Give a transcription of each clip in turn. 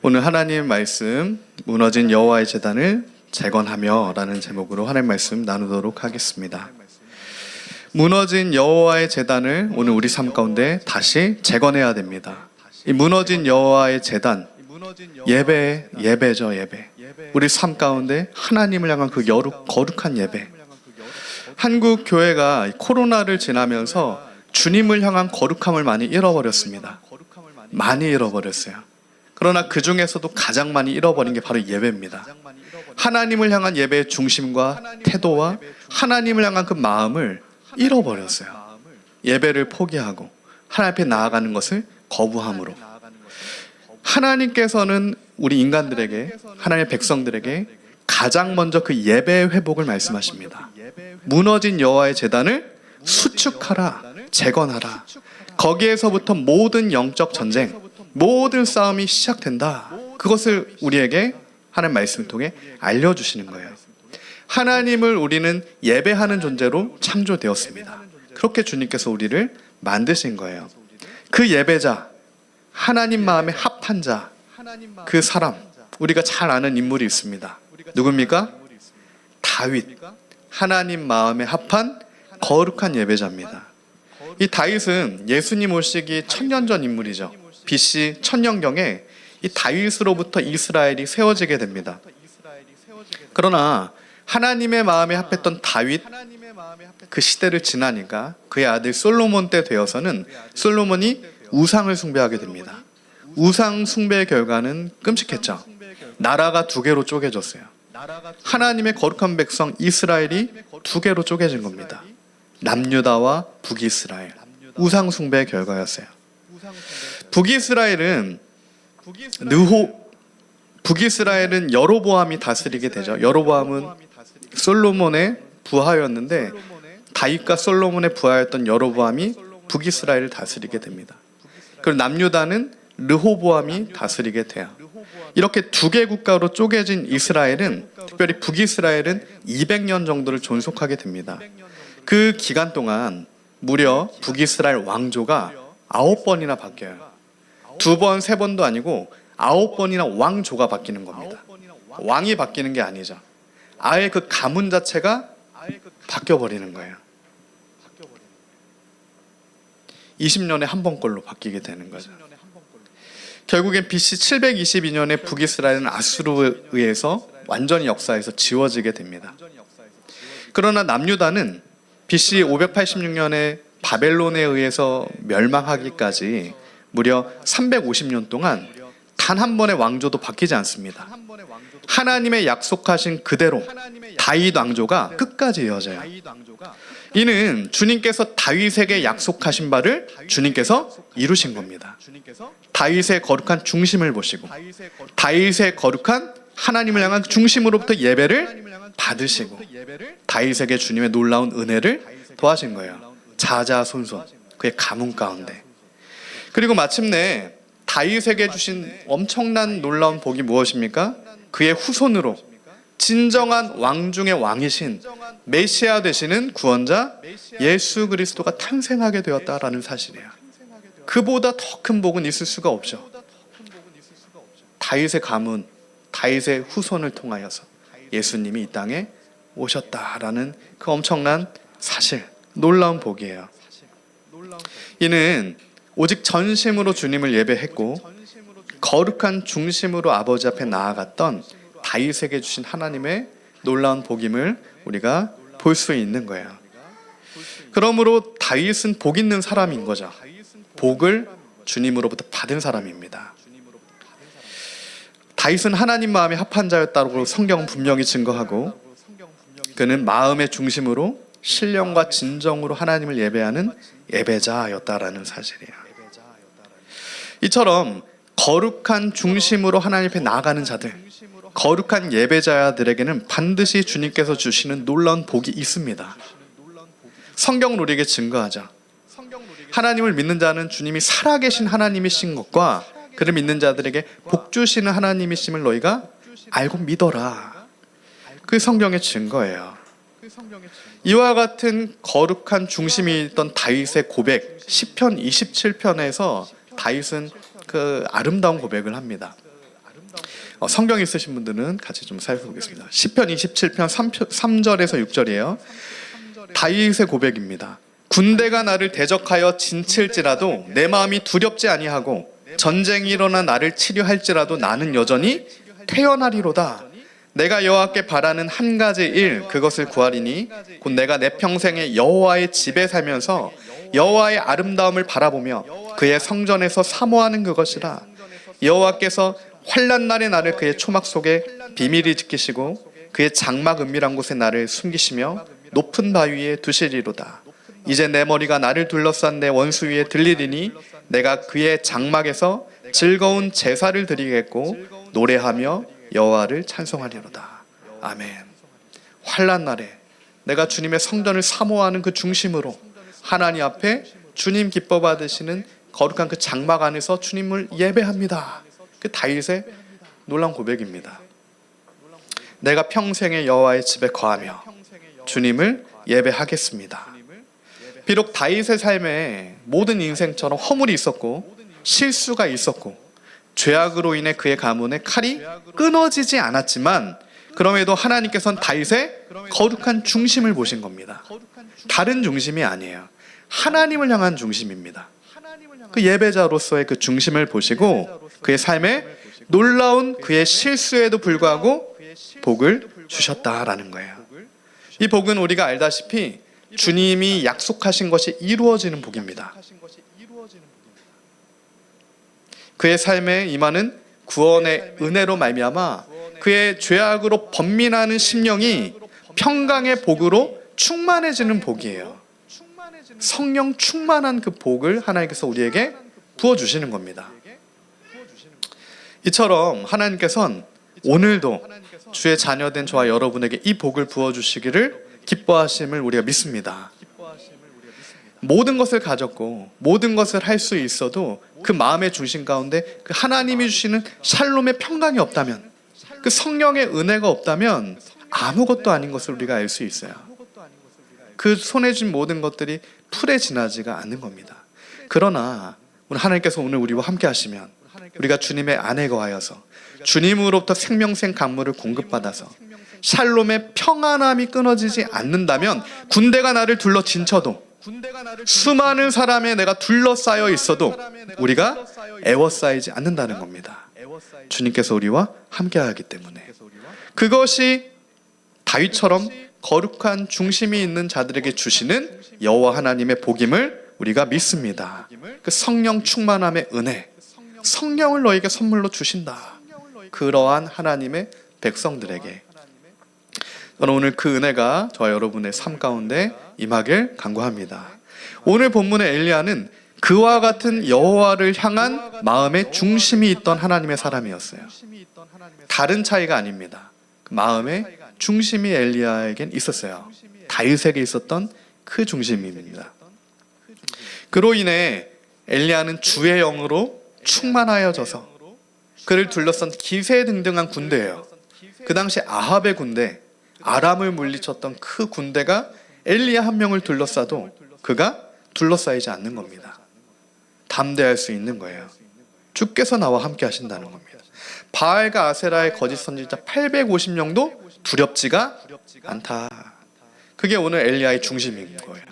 오늘 하나님 말씀 무너진 여호와의 제단을 재건하며 라는 제목으로 하나님 말씀 나누도록 하겠습니다. 무너진 여호와의 제단을 오늘 우리 삶 가운데 다시 재건해야 됩니다. 이 무너진 여호와의 제단, 예배죠. 예배. 우리 삶 가운데 하나님을 향한 그 거룩한 예배. 한국 교회가 코로나를 지나면서 주님을 향한 거룩함을 많이 잃어버렸습니다. 많이 잃어버렸어요. 그러나 그 중에서도 가장 많이 잃어버린 게 바로 예배입니다. 하나님을 향한 예배의 중심과 태도와 하나님을 향한 그 마음을 잃어버렸어요. 예배를 포기하고 하나님 앞에 나아가는 것을 거부함으로. 하나님께서는 우리 인간들에게, 하나님의 백성들에게 가장 먼저 그 예배의 회복을 말씀하십니다. 무너진 여호와의 제단을 수축하라, 재건하라. 거기에서부터 모든 영적 전쟁, 모든 싸움이 시작된다. 그것을 우리에게 하나님 말씀을 통해 알려주시는 거예요. 하나님을 우리는 예배하는 존재로 창조되었습니다. 그렇게 주님께서 우리를 만드신 거예요. 그 예배자, 하나님 마음에 합한 자, 그 사람, 우리가 잘 아는 인물이 있습니다. 누굽니까? 다윗. 하나님 마음에 합한 거룩한 예배자입니다. 이 다윗은 예수님 오시기 1000년 전 인물이죠. BC 1000년경에 이 다윗으로부터 이스라엘이 세워지게 됩니다. 그러나 하나님의 마음에 합했던 다윗, 그 시대를 지나니까 그의 아들 솔로몬 때 되어서는 솔로몬이 우상을 숭배하게 됩니다. 우상 숭배의 결과는 끔찍했죠. 나라가 두 개로 쪼개졌어요. 하나님의 거룩한 백성 이스라엘이 두 개로 쪼개진 겁니다. 남유다와 북이스라엘. 우상 숭배의 결과였어요. 북이스라엘은 여로보암이 다스리게 되죠. 여로보암은 솔로몬의 부하였는데 다윗과 솔로몬의 부하였던 여로보암이 북이스라엘을 다스리게 됩니다. 그리고 남유다는 르호보암이 다스리게 돼요. 이렇게 두 개 국가로 쪼개진 이스라엘은, 특별히 북이스라엘은 200년 정도를 존속하게 됩니다. 그 기간 동안 무려 북이스라엘 왕조가 9번이나 바뀌어요. 2번, 3번도 아니고 9번이나 왕조가 바뀌는 겁니다. 왕이 바뀌는 게 아니죠. 아예 그 가문 자체가 바뀌어버리는 거예요. 20년에 한 번꼴로 바뀌게 되는 거죠. 결국엔 BC 722년에 북이스라엘은 아수르에 의해서 완전히 역사에서 지워지게 됩니다. 그러나 남유다는 BC 586년에 바벨론에 의해서 멸망하기까지 무려 350년 동안 단 한 번의 왕조도 바뀌지 않습니다. 하나님의 약속하신 그대로 다윗 왕조가 끝까지 이어져요. 이는 주님께서 다윗에게 약속하신 바를 주님께서 이루신 겁니다. 다윗의 거룩한 중심을 보시고 다윗의 거룩한 하나님을 향한 중심으로부터 예배를 받으시고 다윗에게 주님의 놀라운 은혜를 더하신 거예요. 자자손손 그의 가문 가운데. 그리고 마침내 다윗에게 주신 엄청난 놀라운 복이 무엇입니까? 그의 후손으로 진정한 왕 중의 왕이신 메시아 되시는 구원자 예수 그리스도가 탄생하게 되었다라는 사실이에요. 그보다 더 큰 복은 있을 수가 없죠. 다윗의 가문, 다윗의 후손을 통하여서 예수님이 이 땅에 오셨다라는 그 엄청난 사실, 놀라운 복이에요. 이는 오직 전심으로 주님을 예배했고 거룩한 중심으로 아버지 앞에 나아갔던 다윗에게 주신 하나님의 놀라운 복임을 우리가 볼 수 있는 거예요. 그러므로 다윗은 복 있는 사람인 거죠. 복을 주님으로부터 받은 사람입니다. 다윗은 하나님 마음에 합한 자였다고 성경은 분명히 증거하고 그는 마음의 중심으로 신령과 진정으로 하나님을 예배하는 예배자였다라는 사실이에요. 이처럼 거룩한 중심으로 하나님 앞에 나아가는 자들, 거룩한 예배자들에게는 반드시 주님께서 주시는 놀라운 복이 있습니다. 성경은 우리에게 증거하죠. 하나님을 믿는 자는 주님이 살아계신 하나님이신 것과 그를 믿는 자들에게 복 주시는 하나님이심을 너희가 알고 믿어라. 그 성경의 증거예요. 이와 같은 거룩한 중심이 있던 다윗의 고백, 시편 27편에서 다윗은 그 아름다운 고백을 합니다. 성경 있으신 분들은 같이 좀 살펴보겠습니다. 시편 27편 3절에서 6절이에요. 다윗의 고백입니다. 군대가 나를 대적하여 진칠지라도 내 마음이 두렵지 아니하고 전쟁이 일어나 나를 치료할지라도 나는 여전히 태어나리로다. 내가 여호와께 바라는 한 가지 일 그것을 구하리니 곧 내가 내 평생에 여호와의 집에 살면서 여호와의 아름다움을 바라보며 그의 성전에서 사모하는 그것이라. 여호와께서 환난 날에 나를 그의 초막 속에 비밀히 지키시고 그의 장막 은밀한 곳에 나를 숨기시며 높은 바위 위에 두시리로다. 이제 내 머리가 나를 둘러싼 내 원수 위에 들리리니 내가 그의 장막에서 즐거운 제사를 드리겠고 노래하며 여호와를 찬송하리로다. 아멘. 환난 날에 내가 주님의 성전을 사모하는 그 중심으로 하나님 앞에 주님 기뻐 받으시는 거룩한 그 장막 안에서 주님을 예배합니다. 그 다윗의 놀라운 고백입니다. 내가 평생에 여호와의 집에 거하며 주님을 예배하겠습니다. 비록 다윗의 삶에 모든 인생처럼 허물이 있었고 실수가 있었고 죄악으로 인해 그의 가문의 칼이 끊어지지 않았지만 그럼에도 하나님께서는 다윗의 거룩한 중심을 보신 겁니다. 다른 중심이 아니에요. 하나님을 향한 중심입니다. 그 예배자로서의 그 중심을 보시고 그의 삶에 놀라운 그의 실수에도 불구하고 복을 주셨다라는 거예요. 이 복은 우리가 알다시피 주님이 약속하신 것이 이루어지는 복입니다. 그의 삶에 임하는 구원의 은혜로 말미암아 그의 죄악으로 번민하는 심령이 평강의 복으로 충만해지는 복이에요. 성령 충만한 그 복을 하나님께서 우리에게 부어주시는 겁니다. 이처럼 하나님께서는 오늘도 주의 자녀된 저와 여러분에게 이 복을 부어주시기를 기뻐하심을 우리가 믿습니다. 모든 것을 가졌고 모든 것을 할 수 있어도 그 마음의 중심 가운데 그 하나님이 주시는 샬롬의 평강이 없다면, 그 성령의 은혜가 없다면 아무것도 아닌 것을 우리가 알 수 있어요. 그 손에 쥔 모든 것들이 풀에 지나지가 않는 겁니다. 그러나 오늘 하나님께서 오늘 우리와 함께 하시면 우리가 주님의 안에 거하여서 주님으로부터 생명생 강물을 공급받아서 샬롬의 평안함이 끊어지지 않는다면 군대가 나를 둘러 진쳐도 수많은 사람에 내가 둘러싸여 있어도 우리가 애워싸이지 않는다는 겁니다. 주님께서 우리와 함께하기 때문에. 그것이 다윗처럼 거룩한 중심이 있는 자들에게 주시는 여호와 하나님의 복임을 우리가 믿습니다. 그 성령 충만함의 은혜, 성령을 너에게 선물로 주신다. 그러한 하나님의 백성들에게 저는 오늘 그 은혜가 저와 여러분의 삶 가운데 임하길 간구합니다. 오늘 본문의 엘리야는 그와 같은 여호와를 향한 마음의 중심이 있던 하나님의 사람이었어요. 다른 차이가 아닙니다. 그 마음의 중심이 엘리야에겐 있었어요. 다윗에게 있었던 그 중심입니다. 그로 인해 엘리야는 주의 영으로 충만하여져서 그를 둘러싼 기세등등한 군대예요. 그 당시 아합의 군대, 아람을 물리쳤던 그 군대가 엘리야 한 명을 둘러싸도 그가 둘러싸이지 않는 겁니다. 담대할 수 있는 거예요. 주께서 나와 함께 하신다는 겁니다. 바알과 아세라의 거짓 선지자 850명도 두렵지가 않다. 그게 오늘 엘리야의 중심인 거예요.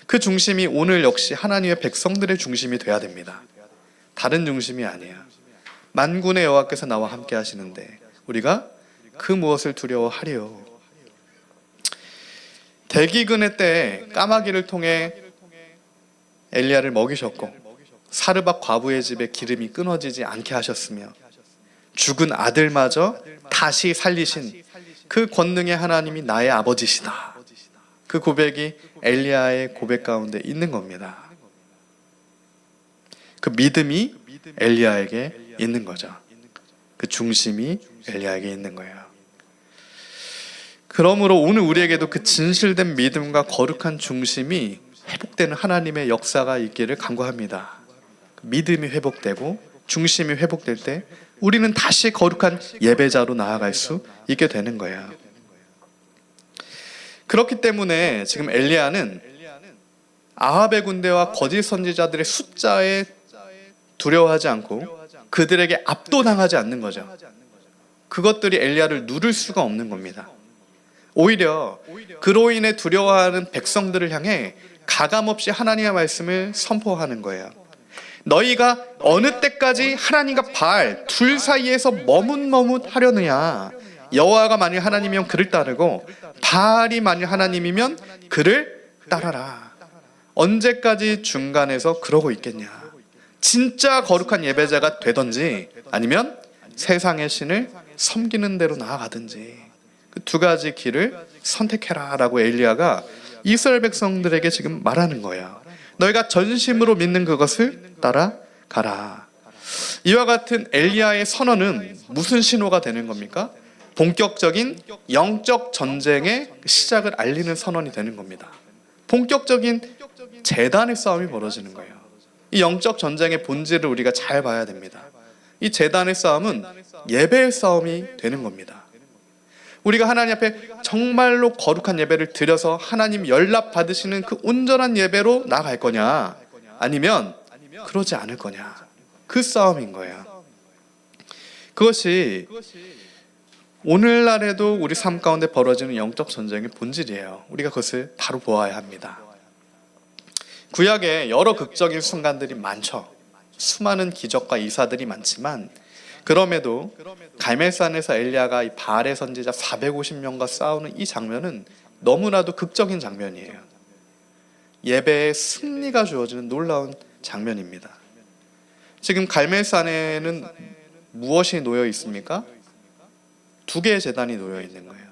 그 중심이 오늘 역시 하나님의 백성들의 중심이 돼야 됩니다. 다른 중심이 아니에요. 만군의 여호와께서 나와 함께 하시는데 우리가 그 무엇을 두려워하리요. 대기근의 때에 까마귀를 통해 엘리야를 먹이셨고 사르밧 과부의 집에 기름이 끊어지지 않게 하셨으며 죽은 아들마저 다시 살리신 그 권능의 하나님이 나의 아버지시다. 그 고백이 엘리야의 고백 가운데 있는 겁니다. 그 믿음이 엘리야에게 있는 거죠. 그 중심이 엘리야에게 있는 거예요. 그러므로 오늘 우리에게도 그 진실된 믿음과 거룩한 중심이 회복되는 하나님의 역사가 있기를 간구합니다. 믿음이 회복되고 중심이 회복될 때 우리는 다시 거룩한 예배자로 나아갈 수 있게 되는 거예요. 그렇기 때문에 지금 엘리야는 아합의 군대와 거짓 선지자들의 숫자에 두려워하지 않고 그들에게 압도당하지 않는 거죠. 그것들이 엘리야를 누를 수가 없는 겁니다. 오히려 그로 인해 두려워하는 백성들을 향해 가감없이 하나님의 말씀을 선포하는 거예요. 너희가 어느 때까지 하나님과 바알 둘 사이에서 머뭇머뭇하려느냐. 여호와가 만일 하나님이면 그를 따르고 바알이 만일 하나님이면 그를 따라라. 언제까지 중간에서 그러고 있겠냐. 진짜 거룩한 예배자가 되든지 아니면 세상의 신을 섬기는 대로 나아가든지 그 두 가지 길을 선택해라 라고 엘리야가 이스라엘 백성들에게 지금 말하는 거예요. 너희가 전심으로 믿는 그것을 따라가라. 이와 같은 엘리야의 선언은 무슨 신호가 되는 겁니까? 본격적인 영적 전쟁의 시작을 알리는 선언이 되는 겁니다. 본격적인 제단의 싸움이 벌어지는 거예요. 이 영적 전쟁의 본질을 우리가 잘 봐야 됩니다. 이 제단의 싸움은 예배의 싸움이 되는 겁니다. 우리가 하나님 앞에 정말로 거룩한 예배를 드려서 하나님 연락 받으시는 그 온전한 예배로 나아갈 거냐, 아니면 그러지 않을 거냐, 그 싸움인 거예요. 그것이 오늘날에도 우리 삶 가운데 벌어지는 영적 전쟁의 본질이에요. 우리가 그것을 바로 보아야 합니다. 구약에 여러 극적인 순간들이 많죠. 수많은 기적과 이사들이 많지만 그럼에도 갈멜산에서 엘리야가 이 바알의 선지자 450명과 싸우는 이 장면은 너무나도 극적인 장면이에요. 예배의 승리가 주어지는 놀라운 장면입니다. 지금 갈멜산에는 무엇이 놓여 있습니까? 두 개의 제단이 놓여 있는 거예요.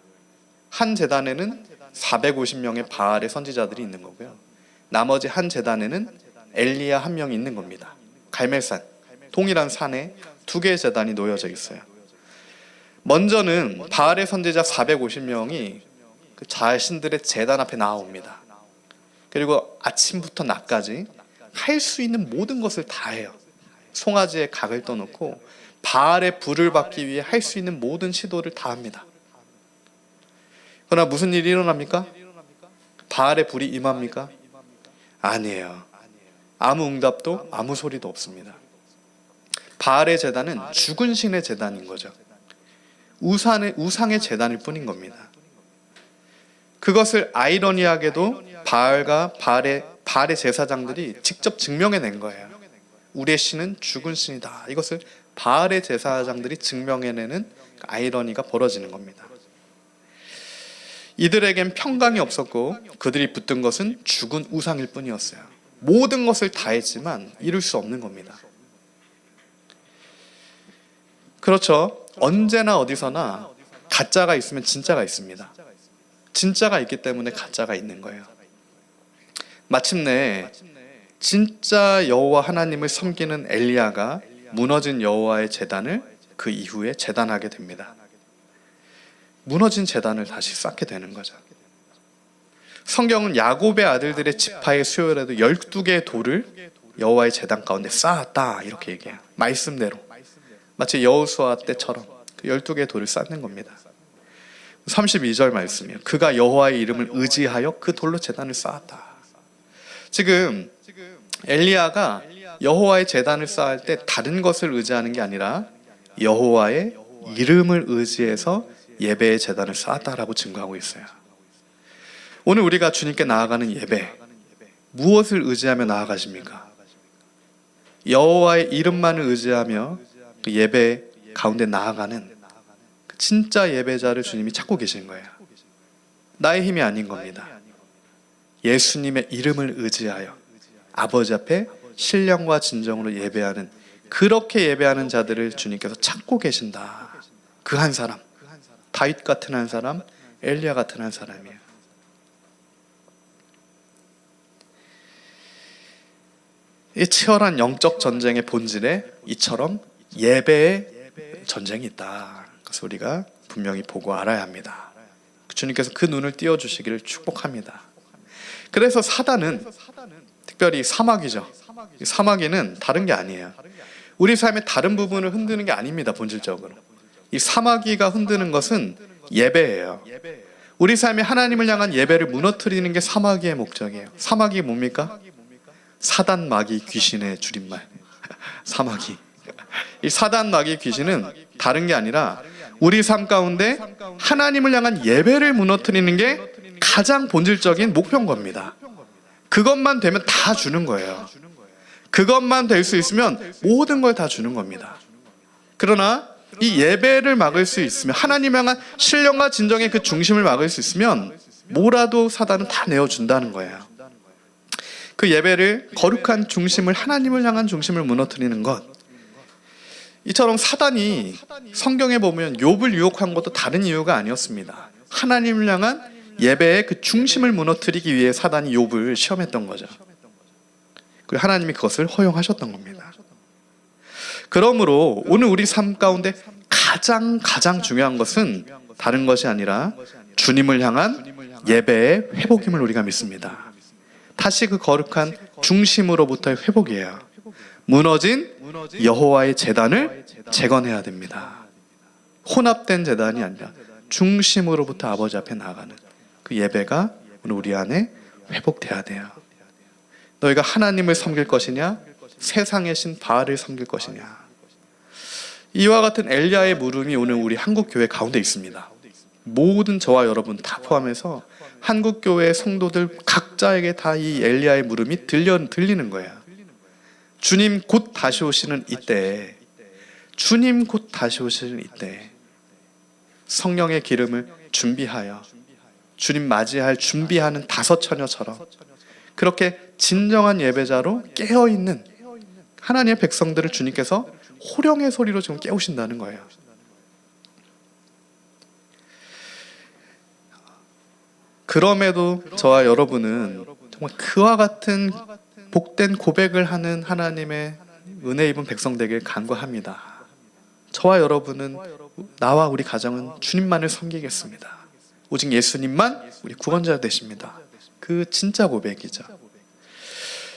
한 제단에는 450명의 바알의 선지자들이 있는 거고요. 나머지 한 제단에는 엘리야 한 명이 있는 겁니다. 갈멜산, 동일한 산에 두 개의 제단이 놓여져 있어요. 먼저는 바알의 선지자 450명이 그 자신들의 제단 앞에 나옵니다. 그리고 아침부터 낮까지 할 수 있는 모든 것을 다 해요. 송아지에 각을 떠놓고 바알의 불을 받기 위해 할 수 있는 모든 시도를 다 합니다. 그러나 무슨 일이 일어납니까? 바알의 불이 임합니까? 아니에요. 아무 응답도 아무 소리도 없습니다. 바알의 제단은 죽은 신의 제단인 거죠. 우상의 제단일 뿐인 겁니다. 그것을 아이러니하게도 바알과 바알의 제사장들이 직접 증명해낸 거예요. 우리의 신은 죽은 신이다. 이것을 바알의 제사장들이 증명해내는 아이러니가 벌어지는 겁니다. 이들에겐 평강이 없었고 그들이 붙든 것은 죽은 우상일 뿐이었어요. 모든 것을 다 했지만 이룰 수 없는 겁니다. 그렇죠. 언제나 어디서나 가짜가 있으면 진짜가 있습니다. 진짜가 있기 때문에 가짜가 있는 거예요. 마침내 진짜 여호와 하나님을 섬기는 엘리야가 무너진 여호와의 제단을 그 이후에 재단하게 됩니다. 무너진 제단을 다시 쌓게 되는 거죠. 성경은 야곱의 아들들의 지파의 수요일에도 12개의 돌을 여호와의 제단 가운데 쌓았다 이렇게 얘기해요. 말씀대로 마치 여호수아 때처럼 그 12개의 돌을 쌓는 겁니다. 32절 말씀이에요. 그가 여호와의 이름을 의지하여 그 돌로 제단을 쌓았다. 지금 엘리야가 여호와의 제단을 쌓을 때 다른 것을 의지하는 게 아니라 여호와의 이름을 의지해서 예배의 제단을 쌓았다라고 증거하고 있어요. 오늘 우리가 주님께 나아가는 예배, 무엇을 의지하며 나아가십니까? 여호와의 이름만을 의지하며 그 예배 가운데 나아가는 그 진짜 예배자를 주님이 찾고 계신 거예요. 나의 힘이 아닌 겁니다. 예수님의 이름을 의지하여 아버지 앞에 신령과 진정으로 예배하는, 그렇게 예배하는 자들을 주님께서 찾고 계신다. 그 한 사람, 다윗 같은 한 사람, 엘리야 같은 한 사람이에요. 이 치열한 영적 전쟁의 본질에 이처럼 예배의 전쟁이 있다. 그래서 우리가 분명히 보고 알아야 합니다. 주님께서 그 눈을 띄워주시기를 축복합니다. 그래서 사단은 특별히 사마귀죠. 사마귀는 다른 게 아니에요. 우리 삶의 다른 부분을 흔드는 게 아닙니다. 본질적으로 이 사마귀가 흔드는 것은 예배예요. 우리 삶에 하나님을 향한 예배를 무너뜨리는 게 사마귀의 목적이에요. 사마귀 뭡니까? 사단, 마귀, 귀신의 줄임말. 사마귀. 이 사단, 마귀, 귀신은 다른 게 아니라 우리 삶 가운데 하나님을 향한 예배를 무너뜨리는 게 가장 본질적인 목표인 겁니다. 그것만 되면 다 주는 거예요. 그것만 될 수 있으면 모든 걸 다 주는 겁니다. 그러나 이 예배를 막을 수 있으면, 하나님 향한 신령과 진정의 그 중심을 막을 수 있으면 뭐라도 사단은 다 내어준다는 거예요. 그 예배를, 거룩한 중심을, 하나님을 향한 중심을 무너뜨리는 것, 이처럼 사단이 성경에 보면 욥을 유혹한 것도 다른 이유가 아니었습니다. 하나님을 향한 예배의 그 중심을 무너뜨리기 위해 사단이 욥을 시험했던 거죠. 그리고 하나님이 그것을 허용하셨던 겁니다. 그러므로 오늘 우리 삶 가운데 가장 중요한 것은 다른 것이 아니라 주님을 향한 예배의 회복임을 우리가 믿습니다. 다시 그 거룩한 중심으로부터의 회복이에요. 무너진 여호와의 제단을 재건해야 됩니다. 혼합된 제단이 아니라 중심으로부터 아버지 앞에 나아가는 그 예배가 오늘 우리 안에 회복돼야 돼요. 너희가 하나님을 섬길 것이냐, 세상의 신 바알을 섬길 것이냐. 이와 같은 엘리야의 물음이 오늘 우리 한국교회 가운데 있습니다. 모든 저와 여러분 다 포함해서 한국교회 성도들 각자에게 다 이 엘리야의 물음이 들리는 거예요. 주님 곧 다시 오시는 이때, 주님 곧 다시 오시는 이때 성령의 기름을 준비하여 주님 맞이할 준비하는 다섯 처녀처럼 그렇게 진정한 예배자로 깨어있는 하나님의 백성들을 주님께서 호령의 소리로 지금 깨우신다는 거예요. 그럼에도 저와 여러분은 정말 그와 같은 복된 고백을 하는 하나님의 은혜 입은 백성 되길 간구합니다. 저와 여러분은, 나와 우리 가정은 주님만을 섬기겠습니다. 오직 예수님만 우리 구원자 되십니다. 그 진짜 고백이죠.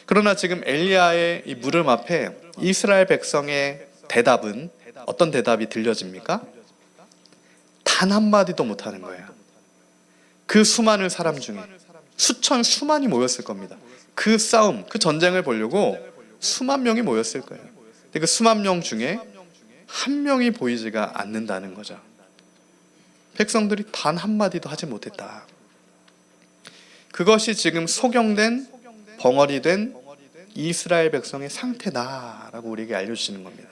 그러나 지금 엘리야의 이 물음 앞에 이스라엘 백성의 대답은 어떤 대답이 들려집니까? 단 한마디도 못하는 거예요. 그 수많은 사람 중에 수만이 모였을 겁니다. 그 싸움, 그 전쟁을 보려고 수만 명이 모였을 거예요. 근데 그 수만 명 중에 한 명이 보이지가 않는다는 거죠. 백성들이 단 한마디도 하지 못했다. 그것이 지금 소경된, 벙어리 된 이스라엘 백성의 상태다라고 우리에게 알려주시는 겁니다.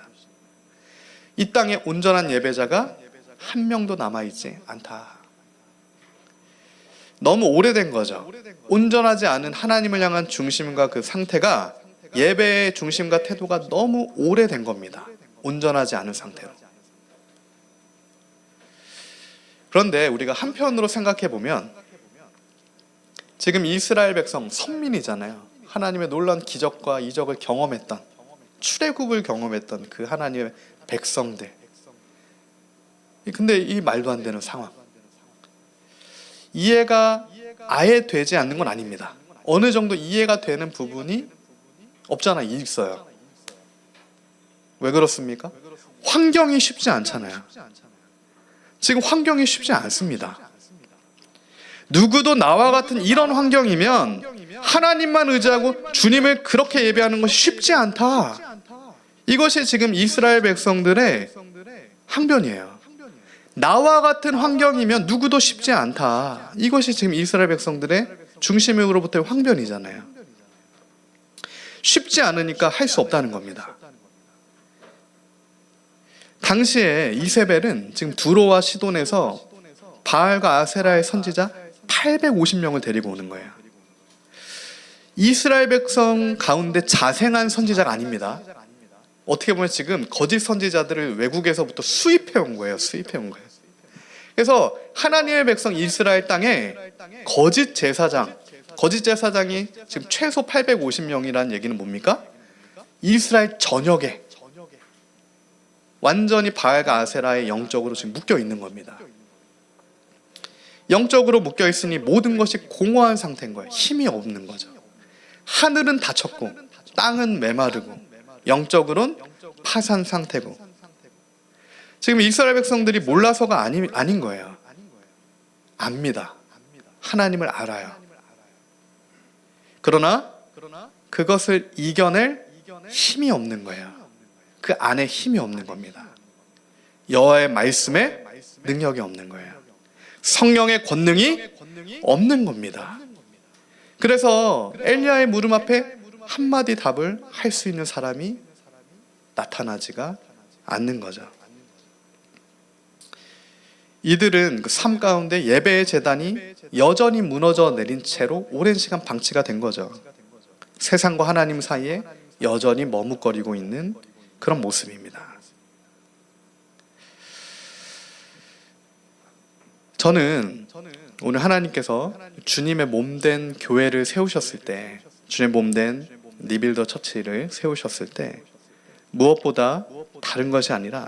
이 땅에 온전한 예배자가 한 명도 남아있지 않다. 너무 오래된 거죠. 온전하지 않은 하나님을 향한 중심과 그 상태가, 예배의 중심과 태도가 너무 오래된 겁니다. 온전하지 않은 상태로. 그런데 우리가 한편으로 생각해 보면 지금 이스라엘 백성 선민이잖아요. 하나님의 놀라운 기적과 이적을 경험했던, 출애굽을 경험했던 그 하나님의 백성들. 근데 이 말도 안 되는 상황, 이해가 아예 되지 않는 건 아닙니다. 어느 정도 이해가 되는 부분이 없잖아, 있어요. 왜 그렇습니까? 환경이 쉽지 않잖아요. 지금 환경이 쉽지 않습니다. 누구도 나와 같은 이런 환경이면 하나님만 의지하고 주님을 그렇게 예배하는 것이 쉽지 않다. 이것이 지금 이스라엘 백성들의 항변이에요. 나와 같은 환경이면 누구도 쉽지 않다. 이것이 지금 이스라엘 백성들의 중심으로부터의 항변이잖아요. 쉽지 않으니까 할 수 없다는 겁니다. 당시에 이세벨은 지금 두로와 시돈에서 바알과 아세라의 선지자 850명을 데리고 오는 거예요. 이스라엘 백성 가운데 자생한 선지자가 아닙니다. 어떻게 보면 지금 거짓 선지자들을 외국에서부터 수입해 온 거예요. 그래서 하나님의 백성 이스라엘 땅에 거짓 제사장이 지금 최소 850명이라는 얘기는 뭡니까? 이스라엘 전역에 완전히 바알과 아세라의 영적으로 지금 묶여 있는 겁니다. 영적으로 묶여 있으니 모든 것이 공허한 상태인 거예요. 힘이 없는 거죠. 하늘은 닫혔고 땅은 메마르고 영적으로는 파산 상태고. 지금 이스라엘 백성들이 몰라서가 아닌 거예요. 압니다. 하나님을 알아요. 그러나 그것을 이겨낼 힘이 없는 거예요. 그 안에 힘이 없는 겁니다. 여호와의 말씀에 능력이 없는 거예요. 성령의 권능이 없는 겁니다. 그래서 엘리야의 물음 앞에 한마디 답을 할 수 있는 사람이 나타나지가 않는 거죠. 이들은 그 삶 가운데 예배의 제단이 여전히 무너져 내린 채로 오랜 시간 방치가 된 거죠. 세상과 하나님 사이에 여전히 머뭇거리고 있는 그런 모습입니다. 저는 오늘 하나님께서 주님의 몸된 교회를 세우셨을 때, 주님의 몸된 리빌더 처치를 세우셨을 때 무엇보다 다른 것이 아니라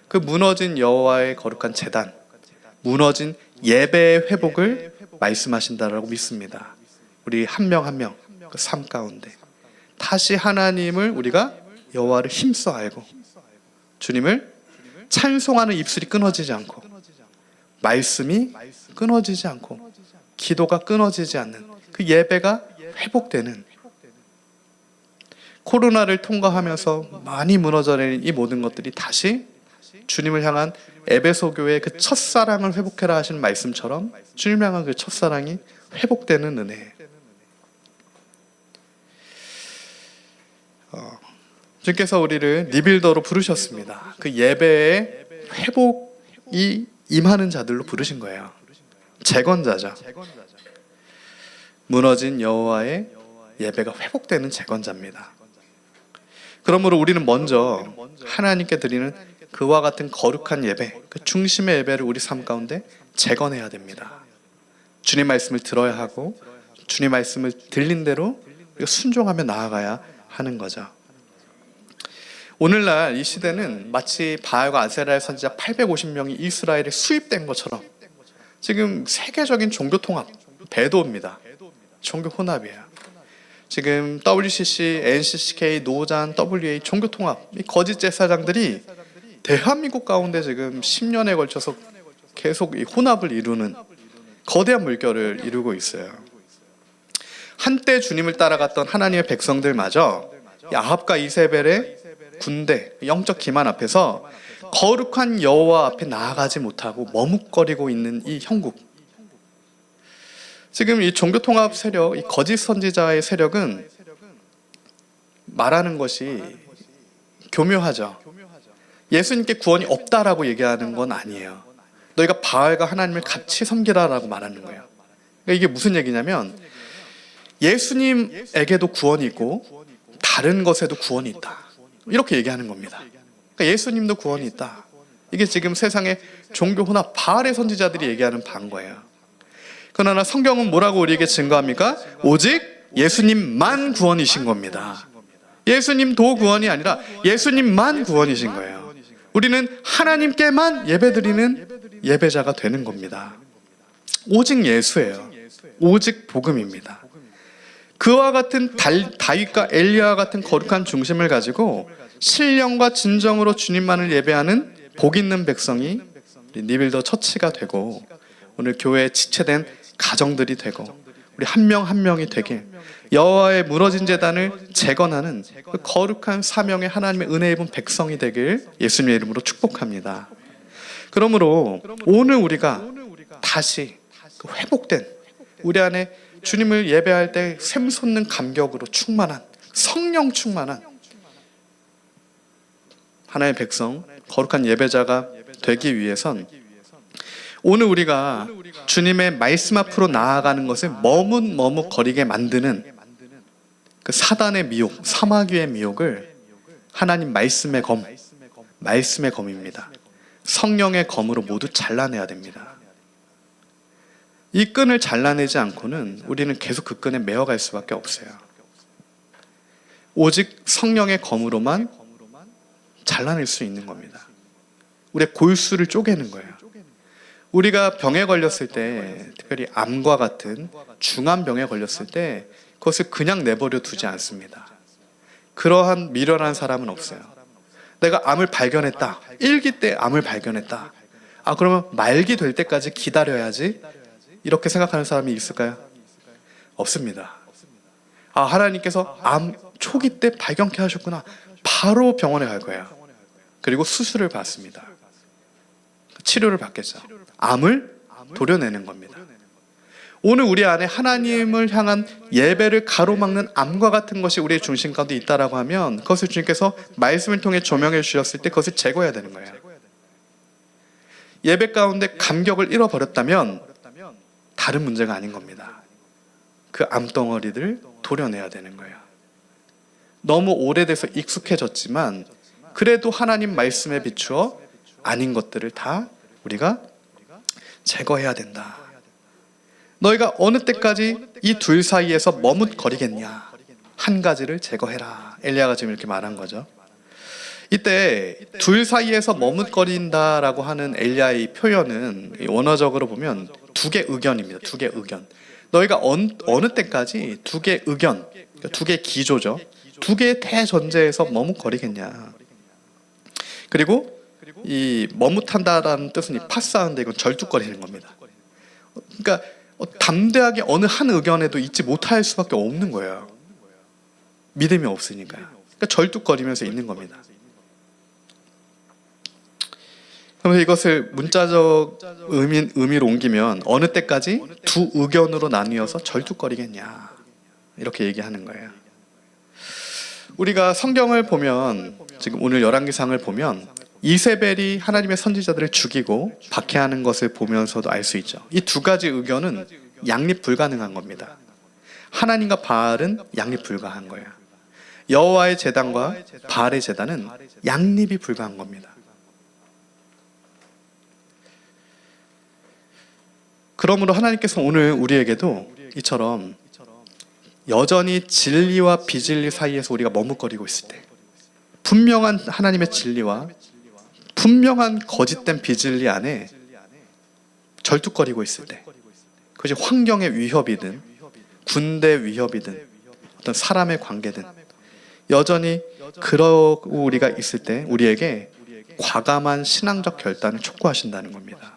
그 무너진 여호와의 거룩한 제단, 무너진 예배의 회복을 말씀하신다라고 믿습니다. 우리 한 명 한 명 그 삶 가운데 다시 하나님을 우리가 여호와를 힘써 알고 주님을 찬송하는 입술이 끊어지지 않고 말씀이 끊어지지 않고 기도가 끊어지지 않는 그 예배가 회복되는, 코로나를 통과하면서 많이 무너져내린 이 모든 것들이 다시 주님을 향한 에베소 교회의 그 첫사랑을 회복해라 하시는 말씀처럼 주님을 향한 그 첫사랑이 회복되는 은혜. 주님께서 우리를 리빌더로 부르셨습니다. 그 예배의 회복이 임하는 자들로 부르신 거예요. 재건자죠. 무너진 여호와의 예배가 회복되는 재건자입니다. 그러므로 우리는 먼저 하나님께 드리는 그와 같은 거룩한 예배, 그 중심의 예배를 우리 삶 가운데 재건해야 됩니다. 주님 말씀을 들어야 하고 주님 말씀을 들린 대로 우리가 순종하며 나아가야 하는 거죠. 오늘날 이 시대는 마치 바알과 아세라의 선지자 850명이 이스라엘에 수입된 것처럼 지금 세계적인 종교 통합, 배도입니다. 종교 혼합이에요. 지금 WCC, NCCK, 노잔, WA 종교 통합, 이 거짓 제사장들이 대한민국 가운데 지금 10년에 걸쳐서 계속 이 혼합을 이루는 거대한 물결을 이루고 있어요. 한때 주님을 따라갔던 하나님의 백성들마저 아합과 이세벨의 군대, 영적 기만 앞에서 거룩한 여호와 앞에 나아가지 못하고 머뭇거리고 있는 이 형국. 지금 이 종교통합 세력, 이 거짓 선지자의 세력은 말하는 것이 교묘하죠. 예수님께 구원이 없다라고 얘기하는 건 아니에요. 너희가 바알과 하나님을 같이 섬기라라고 말하는 거예요. 그러니까 이게 무슨 얘기냐면 예수님에게도 구원이 있고 다른 것에도 구원이 있다. 이렇게 얘기하는 겁니다. 그러니까 예수님도 구원이 있다. 이게 지금 세상의 종교 혼합 바알의 선지자들이 얘기하는 바인 거예요. 그러나 성경은 뭐라고 우리에게 증거합니까? 오직 예수님만 구원이신 겁니다. 예수님도 구원이 아니라 예수님만 구원이신 거예요. 우리는 하나님께만 예배드리는 예배자가 되는 겁니다. 오직 예수예요. 오직 복음입니다. 그와 같은 다윗과 엘리야와 같은 거룩한 중심을 가지고 신령과 진정으로 주님만을 예배하는 복 있는 백성이 리빌더 처치가 되고 오늘 교회에 지체된 가정들이 되고 우리 한 명 한 명이 되길 여호와의 무너진 제단을 재건하는 그 거룩한 사명의 하나님의 은혜 입은 백성이 되길 예수님의 이름으로 축복합니다. 그러므로 오늘 우리가 다시 그 회복된 우리 안에 주님을 예배할 때 샘솟는 감격으로 충만한 성령 충만한 하나님의 백성, 거룩한 예배자가 되기 위해선 오늘 우리가 주님의 말씀 앞으로 나아가는 것을 머뭇거리게 만드는 그 사단의 미혹, 사마귀의 미혹을 하나님 말씀의 검입니다. 성령의 검으로 모두 잘라내야 됩니다. 이 끈을 잘라내지 않고는 우리는 계속 그 끈에 매어갈 수밖에 없어요. 오직 성령의 검으로만 잘라낼 수 있는 겁니다. 우리의 골수를 쪼개는 거예요. 우리가 병에 걸렸을 때, 특별히 암과 같은 중한 병에 걸렸을 때 그것을 그냥 내버려 두지 않습니다. 그러한 미련한 사람은 없어요. 내가 암을 발견했다. 1기 때 암을 발견했다. 그러면 말기 될 때까지 기다려야지. 이렇게 생각하는 사람이 있을까요? 없습니다. 하나님께서 암 초기 때 발견케 하셨구나. 바로 병원에 갈 거예요. 그리고 수술을 받습니다. 치료를 받겠죠. 암을 도려내는 겁니다. 오늘 우리 안에 하나님을 향한 예배를 가로막는 암과 같은 것이 우리의 중심 가운데 있다라고 하면 그것을 주님께서 말씀을 통해 조명해 주셨을 때 그것을 제거해야 되는 거예요. 예배 가운데 감격을 잃어버렸다면 다른 문제가 아닌 겁니다. 그 암덩어리들을 도려내야 되는 거예요. 너무 오래돼서 익숙해졌지만 그래도 하나님 말씀에 비추어 아닌 것들을 다 우리가 제거해야 된다. 너희가 어느 때까지 이 둘 사이에서 머뭇거리겠냐. 한 가지를 제거해라. 엘리야가 지금 이렇게 말한 거죠. 이때 둘 사이에서 머뭇거린다라고 하는 엘리야의 표현은 원어적으로 보면 두 개 의견입니다. 두 개 의견. 너희가 어느 때까지 두 개 의견, 두 개 기조죠. 두 개의 대전제에서 머뭇거리겠냐. 그리고 이 머뭇한다라는 뜻은 파스하는데 이건 절뚝거리는 겁니다. 그러니까 담대하게 어느 한 의견에도 있지 못할 수밖에 없는 거예요. 믿음이 없으니까요. 그러니까 절뚝거리면서 있는 겁니다. 그래서 이것을 문자적 의미로 옮기면 어느 때까지 두 의견으로 나뉘어서 절뚝거리겠냐 이렇게 얘기하는 거예요. 우리가 성경을 보면 지금 오늘 열왕기상을 보면 이세벨이 하나님의 선지자들을 죽이고 박해하는 것을 보면서도 알 수 있죠. 이 두 가지 의견은 양립 불가능한 겁니다. 하나님과 바알은 양립 불가한 거예요. 여호와의 제단과 바알의 제단은 양립이 불가한 겁니다. 그러므로 하나님께서 오늘 우리에게도 이처럼 여전히 진리와 비진리 사이에서 우리가 머뭇거리고 있을 때 분명한 하나님의 진리와 분명한 거짓된 비진리 안에 절뚝거리고 있을 때 그것이 환경의 위협이든 군대 위협이든 어떤 사람의 관계든 여전히 그러고 우리가 있을 때 우리에게 과감한 신앙적 결단을 촉구하신다는 겁니다.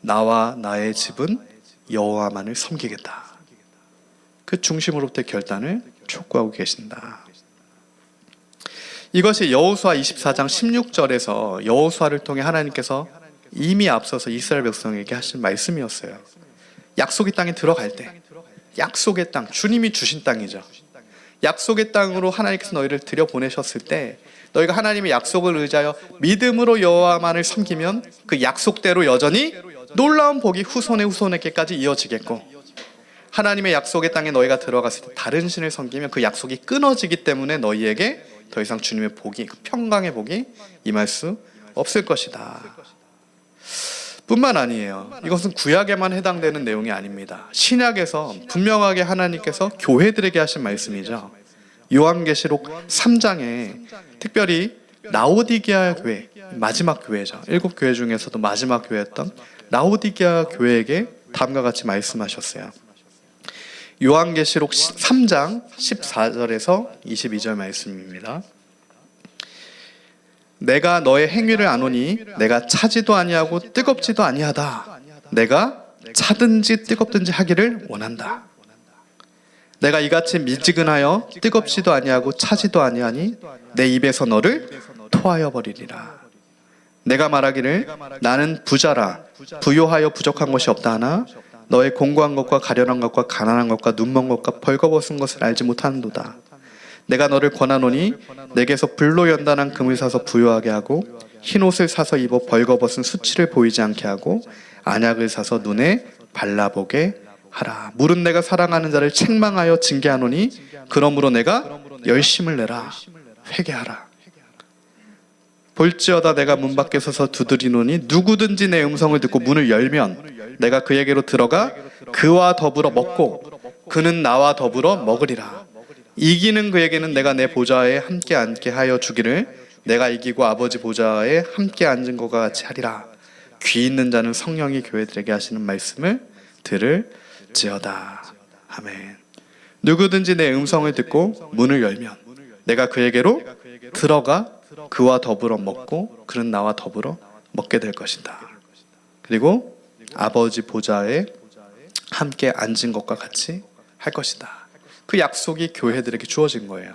나와 나의 집은 여호와만을 섬기겠다. 그 중심으로부터의 결단을 촉구하고 계신다. 이것이 여호수아 24장 16절에서 여호수아를 통해 하나님께서 이미 앞서서 이스라엘 백성에게 하신 말씀이었어요. 약속의 땅에 들어갈 때 약속의 땅, 주님이 주신 땅이죠. 약속의 땅으로 하나님께서 너희를 들여보내셨을 때 너희가 하나님의 약속을 의지하여 믿음으로 여호와만을 섬기면 그 약속대로 여전히 놀라운 복이 후손의 후손에게까지 이어지겠고 하나님의 약속의 땅에 너희가 들어갔을 때 다른 신을 섬기면 그 약속이 끊어지기 때문에 너희에게 더 이상 주님의 복이, 그 평강의 복이 임할 수 없을 것이다. 뿐만 아니에요. 이것은 구약에만 해당되는 내용이 아닙니다. 신약에서 분명하게 하나님께서 교회들에게 하신 말씀이죠. 요한계시록 3장에 특별히 라오디게아 교회, 마지막 교회죠. 7교회 중에서도 마지막 교회였던 라오디게아 교회에게 다음과 같이 말씀하셨어요. 요한계시록 3장 14절에서 22절 말씀입니다. 내가 너의 행위를 아노니 내가 차지도 아니하고 뜨겁지도 아니하다. 내가 차든지 뜨겁든지 하기를 원한다. 내가 이같이 미지근하여 뜨겁지도 아니하고 차지도 아니하니 내 입에서 너를 토하여 버리리라. 내가 말하기를 나는 부자라 부요하여 부족한 것이 없다 하나 너의 공고한 것과 가련한 것과 가난한 것과 눈먼 것과 벌거벗은 것을 알지 못하는도다. 내가 너를 권하노니 내게서 불로 연단한 금을 사서 부요하게 하고 흰옷을 사서 입어 벌거벗은 수치를 보이지 않게 하고 안약을 사서 눈에 발라보게 하라. 물은 내가 사랑하는 자를 책망하여 징계하노니 그러므로 내가 열심을 내라. 회개하라. 볼지어다 내가 문 밖에 서서 두드리노니 누구든지 내 음성을 듣고 문을 열면 내가 그에게로 들어가 그와 더불어 먹고 그는 나와 더불어 먹으리라. 이기는 그에게는 내가 내 보좌에 함께 앉게 하여 주기를 내가 이기고 아버지 보좌에 함께 앉은 것과 같이 하리라. 귀 있는 자는 성령이 교회들에게 하시는 말씀을 들을지어다. 아멘. 누구든지 내 음성을 듣고 문을 열면 내가 그에게로 들어가 그와 더불어 먹고 그는 나와 더불어 먹게 될 것이다. 그리고 아버지 보좌에 함께 앉은 것과 같이 할 것이다. 그 약속이 교회들에게 주어진 거예요.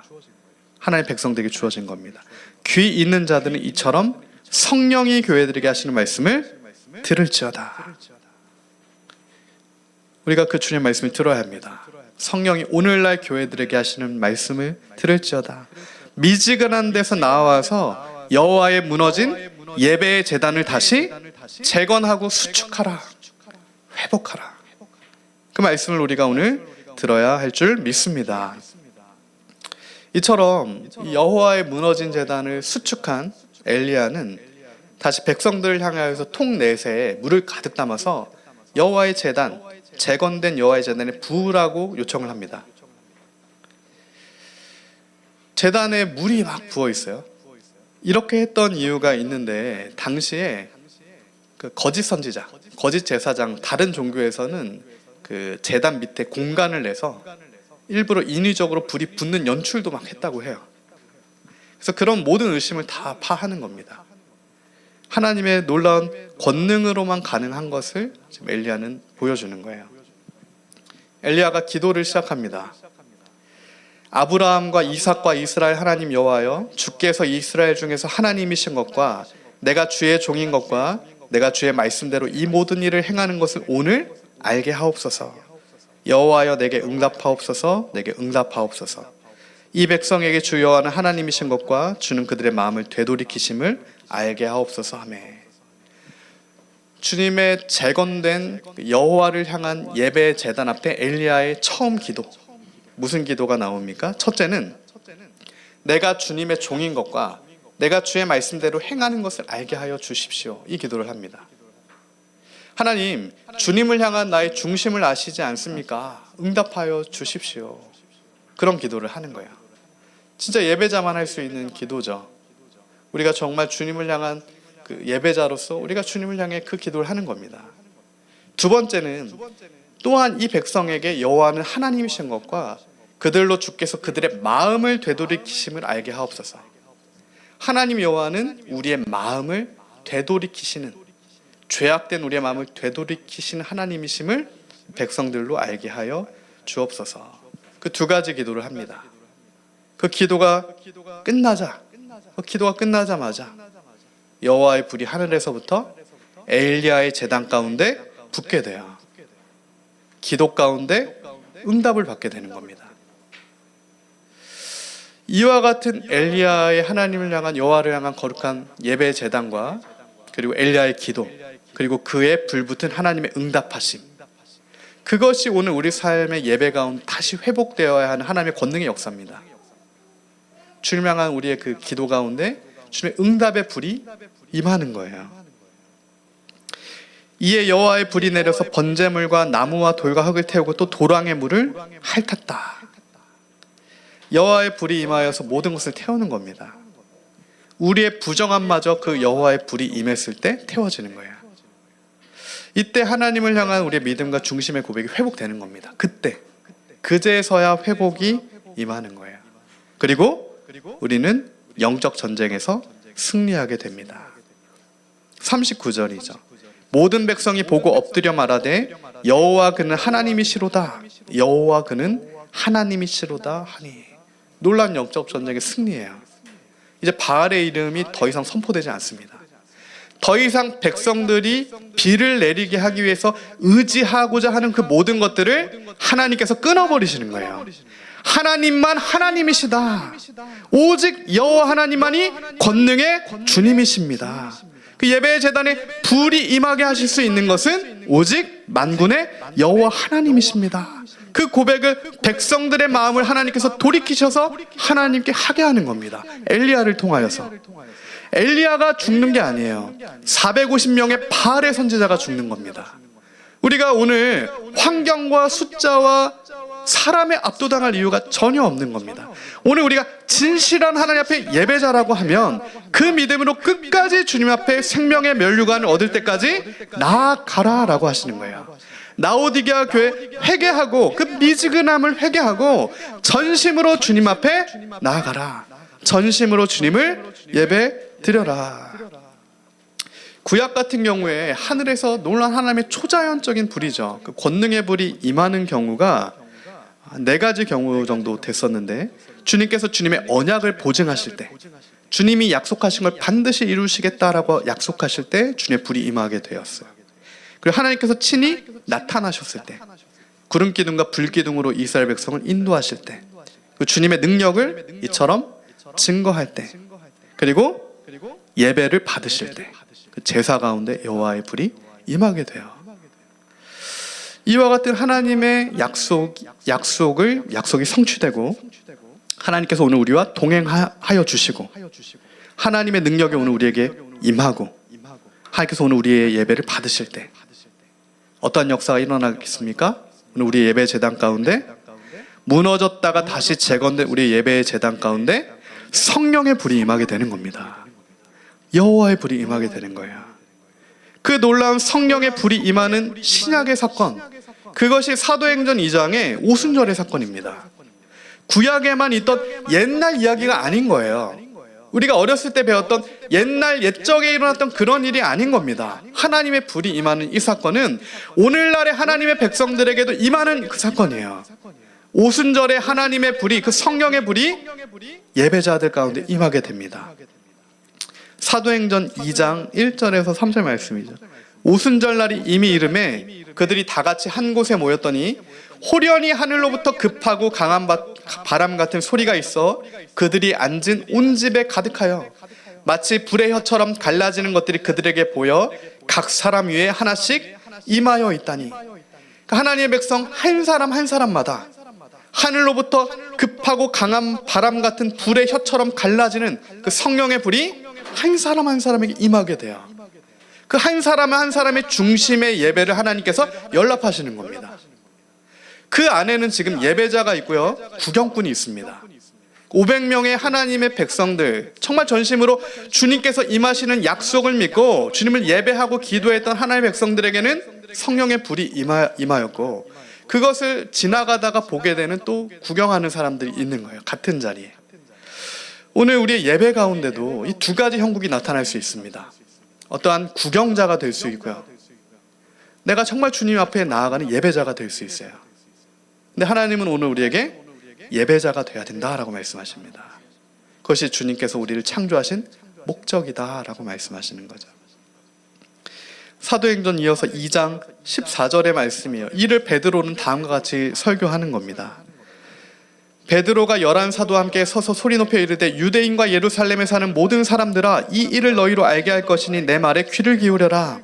하나님의 백성들에게 주어진 겁니다. 귀 있는 자들은 이처럼 성령이 교회들에게 하시는 말씀을 들을지어다. 우리가 그 주님의 말씀을 들어야 합니다. 성령이 오늘날 교회들에게 하시는 말씀을 들을지어다. 미지근한 데서 나와서 여호와의 무너진 예배의 제단을 다시 재건하고 수축하라, 회복하라. 그 말씀을 우리가 오늘 들어야 할 줄 믿습니다. 이처럼 여호와의 무너진 제단을 수축한 엘리야는 다시 백성들을 향하여서 통 내새에 물을 가득 담아서 여호와의 제단, 재건된 여호와의 제단에 부으라고 요청을 합니다. 제단에 물이 막 부어 있어요. 이렇게 했던 이유가 있는데, 당시에 그 거짓 선지자, 거짓 제사장, 다른 종교에서는 그 제단 밑에 공간을 내서 일부러 인위적으로 불이 붙는 연출도 막 했다고 해요. 그래서 그런 모든 의심을 다 파하는 겁니다. 하나님의 놀라운 권능으로만 가능한 것을 지금 엘리야는 보여주는 거예요. 엘리야가 기도를 시작합니다. 아브라함과 이삭과 이스라엘 하나님 여호와여, 주께서 이스라엘 중에서 하나님이신 것과 내가 주의 종인 것과 내가 주의 말씀대로 이 모든 일을 행하는 것을 오늘 알게 하옵소서. 여호와여, 내게 응답하옵소서. 내게 응답하옵소서. 이 백성에게 주 여호와는 하나님이신 것과 주는 그들의 마음을 되돌이키심을 알게 하옵소서 하며, 주님의 재건된 여호와를 향한 예배 제단 앞에 엘리야의 처음 기도, 무슨 기도가 나옵니까? 첫째는 내가 주님의 종인 것과 내가 주의 말씀대로 행하는 것을 알게 하여 주십시오. 이 기도를 합니다. 하나님, 주님을 향한 나의 중심을 아시지 않습니까? 응답하여 주십시오. 그런 기도를 하는 거예요. 진짜 예배자만 할 수 있는 기도죠. 우리가 정말 주님을 향한 그 예배자로서 우리가 주님을 향해 그 기도를 하는 겁니다. 두 번째는 또한 이 백성에게 여호와는 하나님이신 것과 그들로 주께서 그들의 마음을 되돌이키심을 알게 하옵소서. 하나님 여호와는 우리의 마음을 되돌이키시는, 죄악된 우리의 마음을 되돌이키시는 하나님이심을 백성들로 알게 하여 주옵소서. 그 두 가지 기도를 합니다. 그 기도가 끝나자마자 여호와의 불이 하늘에서부터 엘리야의 제단 가운데 붙게 돼요. 기도 가운데 응답을 받게 되는 겁니다. 이와 같은 엘리야의 하나님을 향한, 여호와를 향한 거룩한 예배 제단과 그리고 엘리야의 기도, 그리고 그의 불붙은 하나님의 응답하심, 그것이 오늘 우리 삶의 예배 가운데 다시 회복되어야 하는 하나님의 권능의 역사입니다. 주님 향한 우리의 그 기도 가운데 주님의 응답의 불이 임하는 거예요. 이에 여호와의 불이 내려서 번제물과 나무와 돌과 흙을 태우고 또 도랑의 물을 핥았다. 여호와의 불이 임하여서 모든 것을 태우는 겁니다. 우리의 부정함마저 그 여호와의 불이 임했을 때 태워지는 거예요. 이때 하나님을 향한 우리의 믿음과 중심의 고백이 회복되는 겁니다. 그제서야 회복이 임하는 거예요. 그리고 우리는 영적 전쟁에서 승리하게 됩니다. 39절이죠. 모든 백성이 보고 엎드려 말하되 여호와 그는 하나님이시로다. 여호와 그는 하나님이시로다 하니. 놀라운 영적 전쟁의 승리예요. 이제 바알의 이름이 더 이상 선포되지 않습니다. 더 이상 백성들이 비를 내리게 하기 위해서 의지하고자 하는 그 모든 것들을 하나님께서 끊어버리시는 거예요. 하나님만 하나님이시다. 오직 여호와 하나님만이 권능의 주님이십니다. 그 예배의 제단에 불이 임하게 하실 수 있는 것은 오직 만군의 여호와 하나님이십니다. 그 고백을 백성들의 마음을 하나님께서 돌이키셔서 하나님께 하게 하는 겁니다. 엘리야를 통하여서. 엘리야가 죽는 게 아니에요. 450명의 바알의 선지자가 죽는 겁니다. 우리가 오늘 환경과 숫자와 사람에 압도당할 이유가 전혀 없는 겁니다. 오늘 우리가 진실한 하나님 앞에 예배자라고 하면 그 믿음으로 끝까지 주님 앞에 생명의 면류관을 얻을 때까지 나아가라 라고 하시는 거예요. 라오디게아 교회 회개하고 그 미지근함을 회개하고 전심으로 주님 앞에 나아가라. 전심으로 주님을 예배 드려라. 구약 같은 경우에 하늘에서 놀라운 하나님의 초자연적인 불이죠. 그 권능의 불이 임하는 경우가 4가지 경우 정도 됐었는데, 주님께서 주님의 언약을 보증하실 때, 주님이 약속하신 걸 반드시 이루시겠다라고 약속하실 때 주님의 불이 임하게 되었어요. 그리고 하나님께서 친히 나타나셨을 때, 구름 기둥과 불 기둥으로 이스라엘 백성을 인도하실 때, 주님의 능력을 이처럼 증거할 때, 그리고 예배를 받으실 때, 그 제사 가운데 여호와의 불이 임하게 돼요. 이와 같은 하나님의 약속이 성취되고, 하나님께서 오늘 우리와 동행하여 주시고, 하나님의 능력이 오늘 우리에게 임하고, 하나님께서 오늘 우리의 예배를 받으실 때 어떠한 역사가 일어나겠습니까? 오늘 우리의 예배 제단 가운데 무너졌다가 다시 재건된 우리의 예배의 제단 가운데 성령의 불이 임하게 되는 겁니다. 여호와의 불이 임하게 되는 거예요. 그 놀라운 성령의 불이 임하는 신약의 사건, 그것이 사도행전 2장의 오순절의 사건입니다. 구약에만 있던 옛날 이야기가 아닌 거예요. 우리가 어렸을 때 배웠던 옛날 옛적에 일어났던 그런 일이 아닌 겁니다. 하나님의 불이 임하는 이 사건은 오늘날의 하나님의 백성들에게도 임하는 그 사건이에요. 오순절에 하나님의 불이, 그 성령의 불이 예배자들 가운데 임하게 됩니다. 사도행전 2장 1절에서 3절 말씀이죠. 오순절날이 이미 이름에 그들이 다 같이 한 곳에 모였더니 호련히 하늘로부터 급하고 강한 바람 같은 소리가 있어 그들이 앉은 온 집에 가득하여 마치 불의 혀처럼 갈라지는 것들이 그들에게 보여 각 사람 위에 하나씩 임하여 있다니. 하나님의 백성 한 사람 한 사람마다 하늘로부터 급하고 강한 바람 같은 불의 혀처럼 갈라지는 그 성령의 불이 한 사람 한 사람에게 임하게 돼요. 그 한 사람 한 사람의 중심의 예배를 하나님께서 연락하시는 겁니다. 그 안에는 지금 예배자가 있고요, 구경꾼이 있습니다. 500명의 하나님의 백성들, 정말 전심으로 주님께서 임하시는 약속을 믿고 주님을 예배하고 기도했던 하나님의 백성들에게는 성령의 불이 임하였고, 그것을 지나가다가 보게 되는 또 구경하는 사람들이 있는 거예요. 같은 자리에. 오늘 우리의 예배 가운데도 이 두 가지 형국이 나타날 수 있습니다. 어떠한 구경자가 될 수 있고요, 내가 정말 주님 앞에 나아가는 예배자가 될 수 있어요. 근데 하나님은 오늘 우리에게 예배자가 되어야 된다라고 말씀하십니다. 그것이 주님께서 우리를 창조하신 목적이다라고 말씀하시는 거죠. 사도행전 이어서 2장 14절의 말씀이에요. 이를 베드로는 다음과 같이 설교하는 겁니다. 베드로가 11사도와 함께 서서 소리 높여 이르되 유대인과 예루살렘에 사는 모든 사람들아, 이 일을 너희로 알게 할 것이니 내 말에 귀를 기울여라.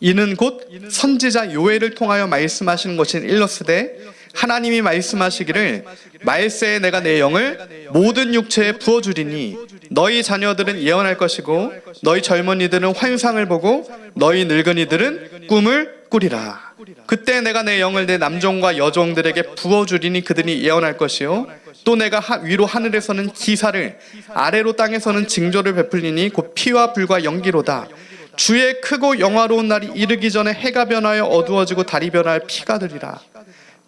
이는 곧 선지자 요엘을 통하여 말씀하시는 것인 일러스되 하나님이 말씀하시기를 말세에 내가 내 영을 모든 육체에 부어주리니 너희 자녀들은 예언할 것이고 너희 젊은이들은 환상을 보고 너희 늙은이들은 꿈을 꾸리라. 그때 내가 내 영을 내 남종과 여종들에게 부어주리니 그들이 예언할 것이요 또 내가 위로 하늘에서는 기사를 아래로 땅에서는 징조를 베풀리니 곧 피와 불과 연기로다. 주의 크고 영화로운 날이 이르기 전에 해가 변하여 어두워지고 달이 변하여 피가 되리라.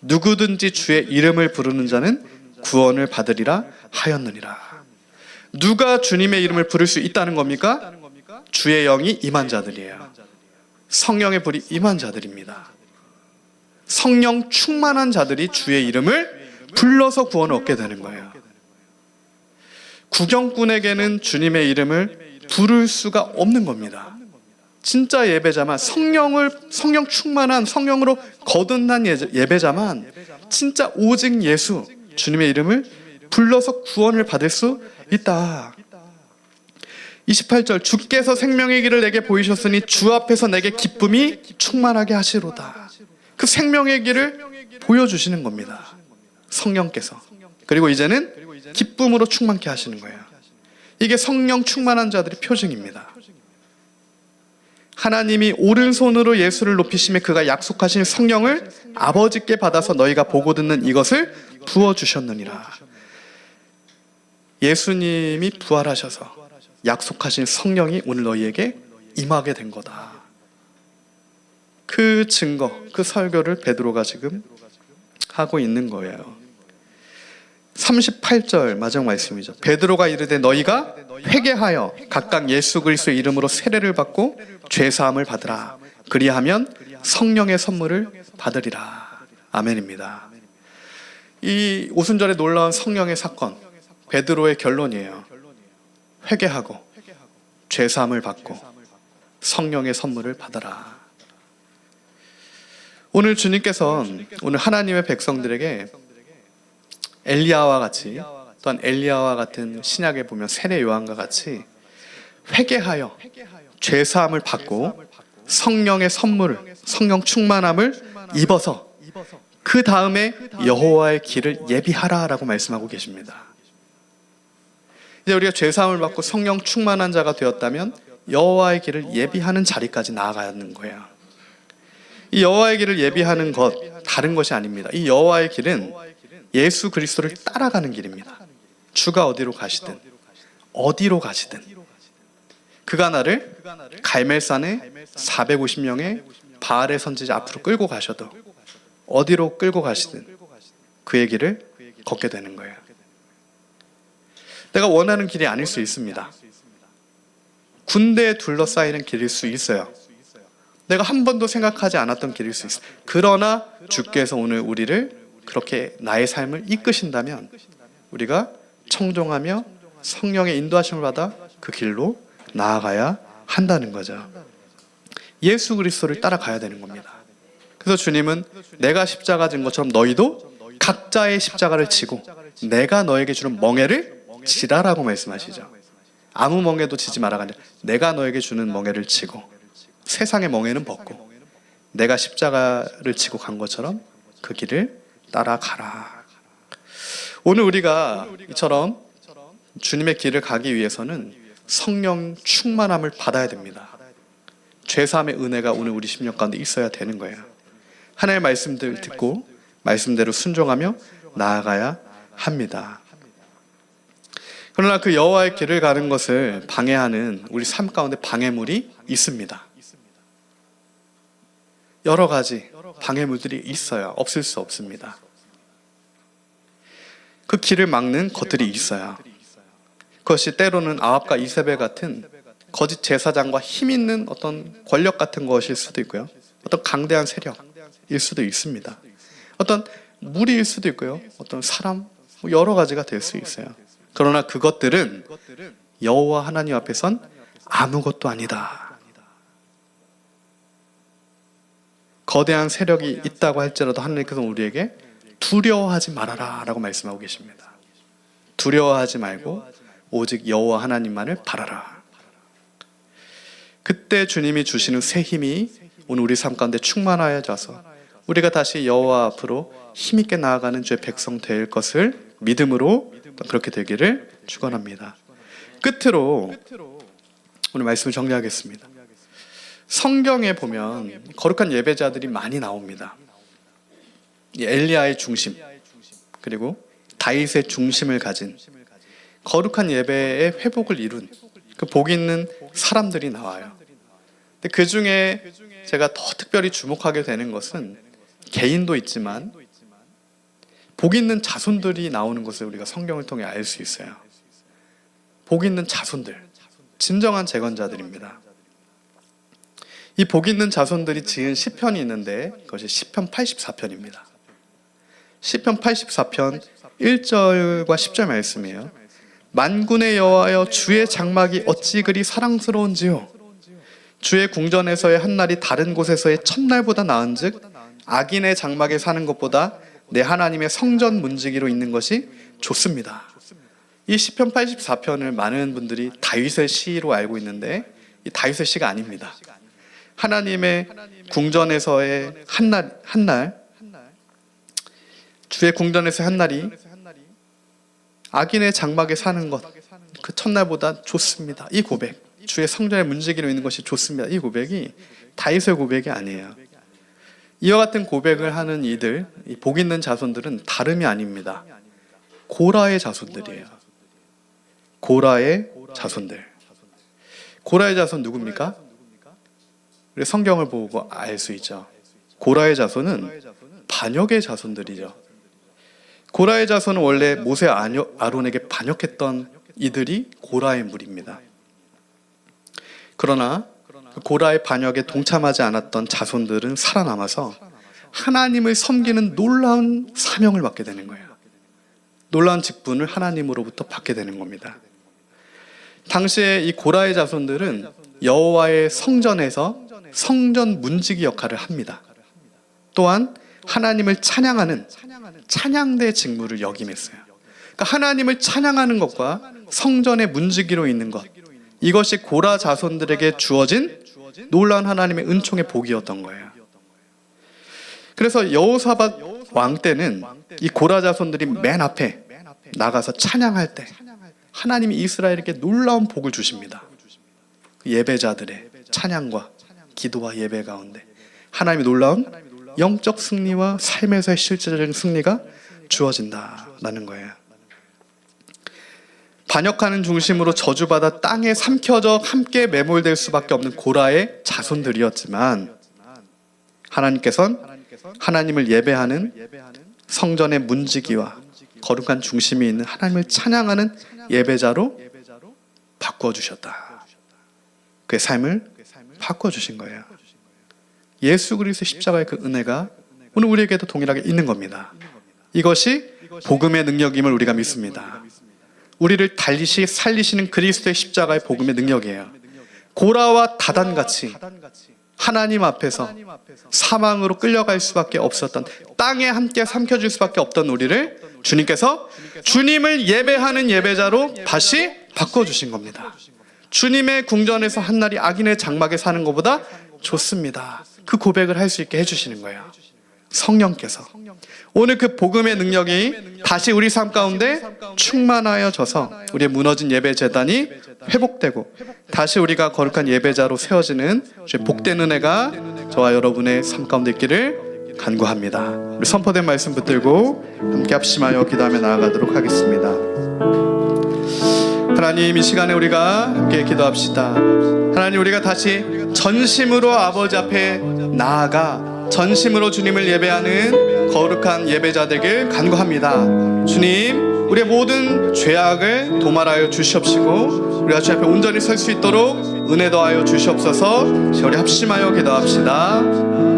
누구든지 주의 이름을 부르는 자는 구원을 받으리라 하였느니라. 누가 주님의 이름을 부를 수 있다는 겁니까? 주의 영이 임한 자들이에요. 성령의 불이 임한 자들입니다. 성령 충만한 자들이 주의 이름을 불러서 구원을 얻게 되는 거예요. 구경꾼에게는 주님의 이름을 부를 수가 없는 겁니다. 진짜 예배자만, 성령 충만한, 성령으로 거듭난 예배자만 진짜 오직 예수, 주님의 이름을 불러서 구원을 받을 수 있다. 28절, 주께서 생명의 길을 내게 보이셨으니 주 앞에서 내게 기쁨이 충만하게 하시로다. 그 생명의 길을 보여주시는 겁니다, 성령께서. 그리고 이제는 기쁨으로 충만케 하시는 거예요. 이게 성령 충만한 자들의 표징입니다. 하나님이 오른손으로 예수를 높이시며 그가 약속하신 성령을 아버지께 받아서 너희가 보고 듣는 이것을 부어주셨느니라. 예수님이 부활하셔서 약속하신 성령이 오늘 너희에게 임하게 된 거다. 그 증거, 그 설교를 베드로가 지금 하고 있는 거예요. 38절 마지막 말씀이죠. 베드로가 이르되 너희가 회개하여 각각 예수 그리스도의 이름으로 세례를 받고 죄사함을 받으라. 그리하면 성령의 선물을 받으리라. 아멘입니다. 이 오순절의 놀라운 성령의 사건, 베드로의 결론이에요. 회개하고 죄사함을 받고 성령의 선물을 받아라. 오늘 주님께서는 오늘 하나님의 백성들에게 엘리야와 같이, 또한 엘리야와 같은 신약에 보면 세례 요한과 같이 회개하여 죄사함을 받고 성령의 선물을, 성령 충만함을 입어서 그 다음에 여호와의 길을 예비하라라고 말씀하고 계십니다. 이제 우리가 죄사함을 받고 성령 충만한 자가 되었다면 여호와의 길을 예비하는 자리까지 나아가야 하는 거예요. 이 여호와의 길을 예비하는 것, 다른 것이 아닙니다. 이 여호와의 길은 예수 그리스도를 따라가는 길입니다. 주가 어디로 가시든 그가 나를 갈멜산에 450명의 바알의 선지자 앞으로 끌고 가셔도 어디로 끌고 가시든 그의 길을 걷게 되는 거예요. 내가 원하는 길이 아닐 수 있습니다. 군대에 둘러싸이는 길일 수 있어요. 내가 한 번도 생각하지 않았던 길일 수 있어요. 그러나 주께서 오늘 우리를 그렇게 나의 삶을 이끄신다면 우리가 청종하며 성령의 인도하심을 받아 그 길로 나아가야 한다는 거죠. 예수 그리스도를 따라가야 되는 겁니다. 그래서 주님은 내가 십자가 진 것처럼 너희도 각자의 십자가를 지고 내가 너에게 주는 멍에를 지라라고 말씀하시죠. 아무 멍에도 지지 마라가 아니라 내가 너에게 주는 멍에를 지고 세상의 멍에는 벗고 내가 십자가를 지고 간 것처럼 그 길을 따라가라. 오늘 우리가 이처럼 주님의 길을 가기 위해서는 성령 충만함을 받아야 됩니다. 죄사함의 은혜가 오늘 우리 심령 가운데 있어야 되는 거예요. 하나님의 말씀들 듣고 말씀대로 순종하며 나아가야 합니다. 그러나 그 여호와의 길을 가는 것을 방해하는 우리 삶 가운데 방해물이 있습니다. 여러 가지 방해물들이 있어요. 없을 수 없습니다. 그 길을 막는 것들이 있어요. 그것이 때로는 아합과 이세벨 같은 거짓 제사장과 힘 있는 어떤 권력 같은 것일 수도 있고요. 어떤 강대한 세력일 수도 있습니다. 어떤 무리일 수도 있고요. 어떤 사람, 여러 가지가 될 수 있어요. 그러나 그것들은 여호와 하나님 앞에선 아무것도 아니다. 거대한 세력이 있다고 할지라도 하나님께서 우리에게 두려워하지 말아라 라고 말씀하고 계십니다. 두려워하지 말고 오직 여호와 하나님만을 바라라. 그때 주님이 주시는 새 힘이 오늘 우리 삶 가운데 충만하여져서 우리가 다시 여호와 앞으로 힘있게 나아가는 주의 백성 될 것을 믿음으로 그렇게 되기를 축원합니다. 끝으로 오늘 말씀을 정리하겠습니다. 성경에 보면 거룩한 예배자들이 많이 나옵니다. 엘리야의 중심, 그리고 다윗의 중심을 가진 거룩한 예배의 회복을 이룬 그 복 있는 사람들이 나와요. 근데 그 중에 제가 더 특별히 주목하게 되는 것은 개인도 있지만 복 있는 자손들이 나오는 것을 우리가 성경을 통해 알 수 있어요. 복 있는 자손들, 진정한 재건자들입니다. 이 복 있는 자손들이 지은 시편이 있는데 그것이 시편 84편입니다. 시편 84편 1절과 10절 말씀이에요. 만군의 여호와여 주의 장막이 어찌 그리 사랑스러운지요. 주의 궁전에서의 한날이 다른 곳에서의 첫날보다 나은즉 악인의 장막에 사는 것보다 내 하나님의 성전 문지기로 있는 것이 좋습니다. 이 시편 84편을 많은 분들이 다윗의 시로 알고 있는데 이 다윗의 시가 아닙니다. 하나님의 궁전에서의 한날 주의 궁전에서의 한날이 악인의 장막에 사는 것, 그 첫날보다 좋습니다. 이 고백, 주의 성전의 문지기로 있는 것이 좋습니다. 이 고백이 다윗의 고백이 아니에요. 이와 같은 고백을 하는 이들, 이 복 있는 자손들은 다름이 아닙니다. 고라의 자손들이에요. 고라의 자손들. 고라의 자손 누굽니까? 우리 성경을 보고 알 수 있죠. 고라의 자손은 반역의 자손들이죠. 고라의 자손은 원래 모세 아론에게 반역했던 이들이 고라의 무리입니다. 그러나 고라의 반역에 동참하지 않았던 자손들은 살아남아서 하나님을 섬기는 놀라운 사명을 받게 되는 거예요. 놀라운 직분을 하나님으로부터 받게 되는 겁니다. 당시에 이 고라의 자손들은 여호와의 성전에서 성전 문지기 역할을 합니다. 또한 하나님을 찬양하는 찬양대 직무를 역임했어요. 그러니까 하나님을 찬양하는 것과 성전의 문지기로 있는 것, 이것이 고라 자손들에게 주어진 놀라운 하나님의 은총의 복이었던 거예요. 그래서 여호사밧 왕 때는 이 고라 자손들이 맨 앞에 나가서 찬양할 때 하나님이 이스라엘에게 놀라운 복을 주십니다. 예배자들의 찬양과 기도와 예배 가운데 하나님이 놀라운 영적 승리와 삶에서의 실제적인 승리가 주어진다라는 거예요. 반역하는 중심으로 저주받아 땅에 삼켜져 함께 매몰될 수밖에 없는 고라의 자손들이었지만 하나님께서는 하나님을 예배하는 성전의 문지기와 거룩한 중심이 있는 하나님을 찬양하는 예배자로 바꾸어 주셨다. 그의 삶을 바꾸어 주신 거예요. 예수 그리스도의 십자가의 그 은혜가 오늘 우리에게도 동일하게 있는 겁니다. 이것이 복음의 능력임을 우리가 믿습니다. 우리를 달리시 살리시는 그리스도의 십자가의 복음의 능력이에요. 고라와 다단같이 하나님 앞에서 사망으로 끌려갈 수밖에 없었던, 땅에 함께 삼켜질 수밖에 없던 우리를 주님께서 주님을 예배하는 예배자로 다시 바꿔주신 겁니다. 주님의 궁전에서 한날이 악인의 장막에 사는 것보다 좋습니다. 그 고백을 할 수 있게 해주시는 거예요. 성령께서 오늘 그 복음의 능력이 다시 우리 삶 가운데 충만하여져서 우리의 무너진 예배 제단이 회복되고 다시 우리가 거룩한 예배자로 세워지는 주의 복된 은혜가 저와 여러분의 삶 가운데 있기를 간구합니다. 우리 선포된 말씀 붙들고 함께 합심하여 기도하며 나아가도록 하겠습니다. 하나님, 이 시간에 우리가 함께 기도합시다. 하나님, 우리가 다시 전심으로 아버지 앞에 나아가 전심으로 주님을 예배하는 거룩한 예배자되길 간구합니다. 주님, 우리의 모든 죄악을 도말하여 주시옵시고 우리가 주 앞에 온전히 설 수 있도록 은혜 더하여 주시옵소서. 우리 합심하여 기도합시다.